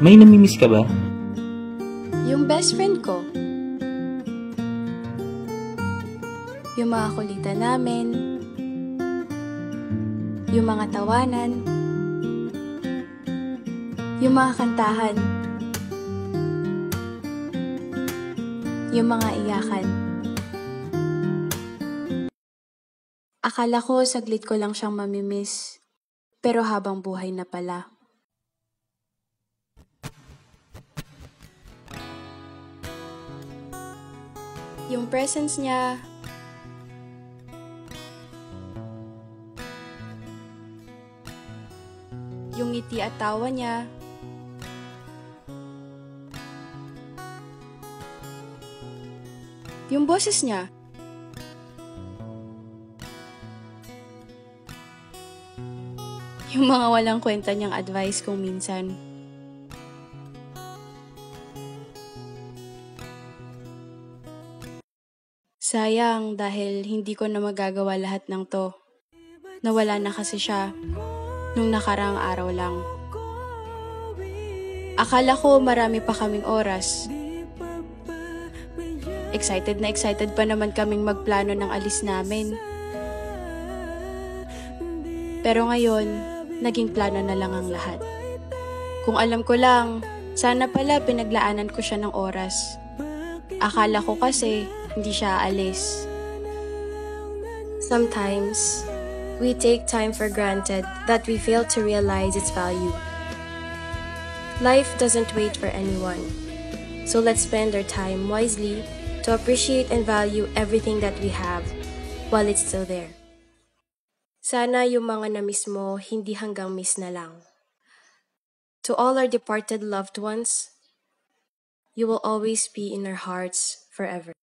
May namimiss ka ba? Yung best friend ko. Yung mga kulitan namin. Yung mga tawanan. Yung mga kantahan. Yung mga iyakan. Akala ko saglit ko lang siyang mamimiss. Pero habang buhay na pala. Yung presence niya, yung ngiti at tawa niya, yung boses niya, yung mga walang kwenta niyang advice kung minsan. Sayang dahil hindi ko na magagawa lahat ng to. Nawala na kasi siya nung nakaraang araw lang. Akala ko marami pa kaming oras. Excited na excited pa naman kaming magplano ng alis namin. Pero ngayon, naging plano na lang ang lahat. Kung alam ko lang, sana pala pinaglaanan ko siya ng oras. Akala ko kasi hindi siya aalis. Sometimes, we take time for granted that we fail to realize its value. Life doesn't wait for anyone, so let's spend our time wisely to appreciate and value everything that we have while it's still there. Sana yung mga na-miss mo, hindi hanggang miss na lang. To all our departed loved ones, you will always be in our hearts forever.